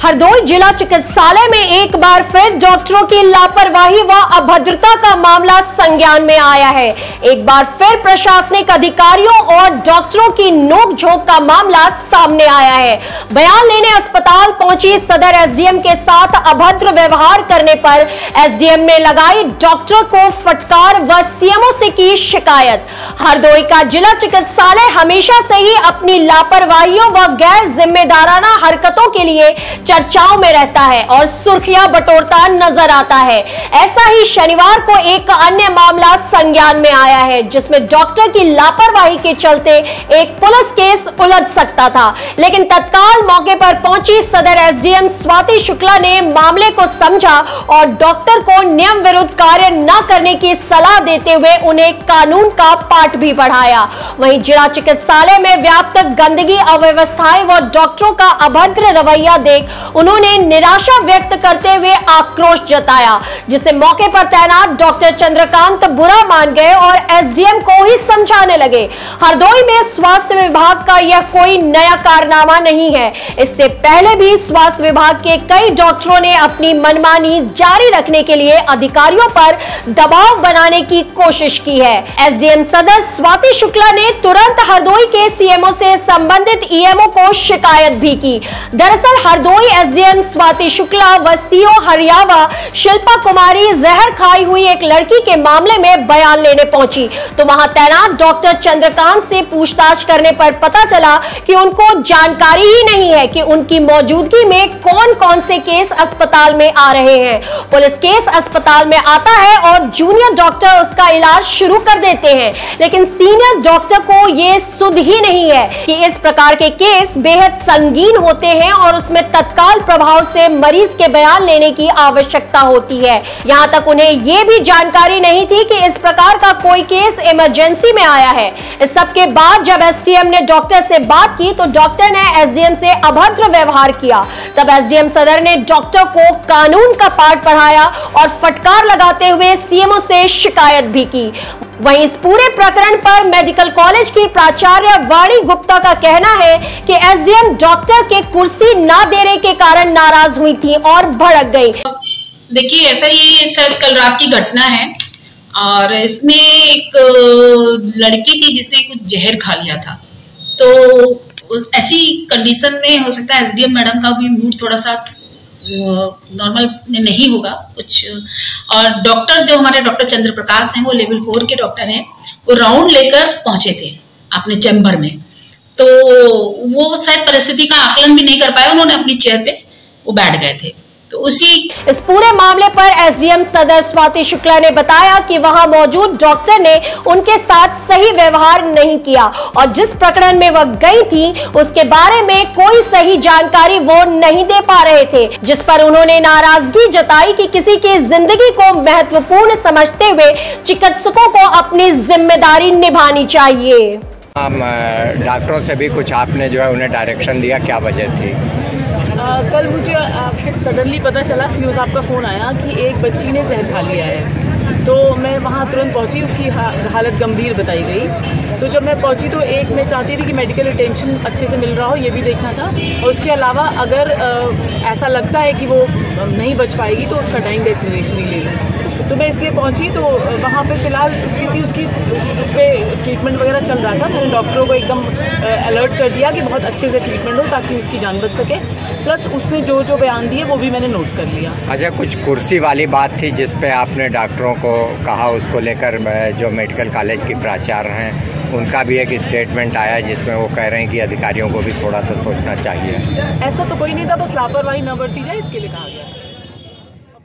हरदोई जिला चिकित्सालय में एक बार फिर डॉक्टरों की लापरवाही व अभद्रता का मामला संज्ञान में आया है। एक बार फिर प्रशासनिक अधिकारियों और डॉक्टरों की नोकझोंक का मामला सामने आया है। बयान लेने अस्पताल पहुंची सदर एसडीएम के साथ अभद्र व्यवहार करने पर एसडीएम ने लगाई डॉक्टर को फटकार व सीएमओ से की शिकायत। हरदोई का जिला चिकित्सालय हमेशा से ही अपनी लापरवाहियों व गैर जिम्मेदाराना हरकतों के लिए चर्चाओं में रहता है और सुर्खियां बटोरता नजर आता है। ऐसा ही शनिवार को एक अन्य मामला संज्ञान में आया है, जिसमें डॉक्टर की लापरवाही के चलते एक पुलिस केस उलझ सकता था, लेकिन तत्काल मौके पर पहुंची सदर एसडीएम स्वाति शुक्ला ने मामले को समझा और डॉक्टर को नियम विरुद्ध कार्य न करने की सलाह देते हुए उन्हें कानून का पाठ भी पढ़ाया। वहीं जिला चिकित्सालय में व्याप्त गंदगी, अव्यवस्थाएं व डॉक्टरों का अभद्र रवैया देख उन्होंने निराशा व्यक्त करते हुए आक्रोश जताया, जिसे मौके पर तैनात डॉक्टर चंद्रकांत बुरा मान गए और एसडीएम को ही समझाने लगे। हरदोई में स्वास्थ्य विभाग का यह कोई नया कारनामा नहीं है। इससे पहले भी स्वास्थ्य विभाग के कई डॉक्टरों ने अपनी मनमानी जारी रखने के लिए अधिकारियों पर दबाव बनाने की कोशिश की है। एसडीएम सदर स्वाति शुक्ला ने तुरंत हरदोई के सीएमओ से संबंधित ईएमओ को शिकायत भी की। दरअसल हरदोई एसडीएम स्वाति शुक्ला व सीओ हरियावा शिल्पा कुमारी जहर खाई हुई एक लड़की के मामले में बयान लेने पहुंची, तो वहां तैनात डॉक्टर चंद्रकांत से पूछताछ करने पर पता चला कि उनको जानकारी ही नहीं है कि उनकी मौजूदगी में कौन कौन से केस अस्पताल में आ रहे हैं। पुलिस केस अस्पताल में आता है और जूनियर डॉक्टर उसका इलाज शुरू कर देते हैं, लेकिन सीनियर डॉक्टर को यह सुध ही नहीं है कि इस प्रकार के केस बेहद संगीन होते हैं और उसमें तत्काल प्रभाव से मरीज के बयान लेने की आवश्यकता होती है। यहां तक उन्हें यह भी जानकारी नहीं थी कि इस प्रकार का कोई केस इमरजेंसी में आया है। इस सब के बाद जब एसडीएम ने डॉक्टर से बात की तो डॉक्टर ने एसडीएम से अभद्र व्यवहार किया। तब एसडीएम सदर ने डॉक्टर को कानून का पाठ पढ़ाया और फटकार लगाते हुए सीएमओ से शिकायत भी की। वहीं इस पूरे प्रकरण पर मेडिकल कॉलेज की प्राचार्य वाणी गुप्ता का कहना है कि एसडीएम डॉक्टर के कुर्सी ना देने के कारण नाराज हुई थी और भड़क गई। देखिए, ऐसा ही सर कल रात की घटना है और इसमें एक लड़की थी जिसने कुछ जहर खा लिया था। तो ऐसी कंडीशन में हो सकता है एसडीएम मैडम का भी मूड थोड़ा सा नॉर्मल नहीं होगा कुछ। और डॉक्टर जो हमारे डॉक्टर चंद्र प्रकाश हैं, वो लेवल 4 के डॉक्टर हैं, वो राउंड लेकर पहुंचे थे अपने चैम्बर में, तो वो शायद परिस्थिति का आकलन भी नहीं कर पाए, उन्होंने अपनी चेयर पे वो बैठ गए थे। तो इस पूरे मामले पर एसडीएम सदर स्वाति शुक्ला ने बताया कि वहां मौजूद डॉक्टर ने उनके साथ सही व्यवहार नहीं किया और जिस प्रकरण में वह गई थी उसके बारे में कोई सही जानकारी वो नहीं दे पा रहे थे, जिस पर उन्होंने नाराजगी जताई कि किसी की जिंदगी को महत्वपूर्ण समझते हुए चिकित्सकों को अपनी जिम्मेदारी निभानी चाहिए। डॉक्टरों से भी कुछ आपने जो है उन्हें डायरेक्शन दिया, क्या वजह थी? कल मुझे सडनली पता चला, सीओ साहब का फ़ोन आया कि एक बच्ची ने जहर खा लिया है। तो मैं वहाँ तुरंत पहुँची, उसकी हालत गंभीर बताई गई। तो जब मैं पहुँची तो एक मैं चाहती थी कि मेडिकल अटेंशन अच्छे से मिल रहा हो, ये भी देखना था, और उसके अलावा अगर ऐसा लगता है कि वो नहीं बच पाएगी तो उसका डाइंग डिक्लेरेशन ही ले लूँ। तो मैं इसलिए पहुंची, तो वहाँ पे फिलहाल स्थिति उसकी उस पर ट्रीटमेंट वगैरह चल रहा था। मैंने डॉक्टरों को एकदम अलर्ट कर दिया कि बहुत अच्छे से ट्रीटमेंट हो ताकि उसकी जान बच सके। प्लस उसने जो जो बयान दिए वो भी मैंने नोट कर लिया। अच्छा, कुछ कुर्सी वाली बात थी जिस पे आपने डॉक्टरों को कहा, उसको लेकर जो मेडिकल कॉलेज की प्राचार्य हैं उनका भी एक स्टेटमेंट आया जिसमें वो कह रहे हैं कि अधिकारियों को भी थोड़ा सा सोचना चाहिए। ऐसा तो कोई नहीं था, बस लापरवाही न बरती जाए इसके लिए कहा गया।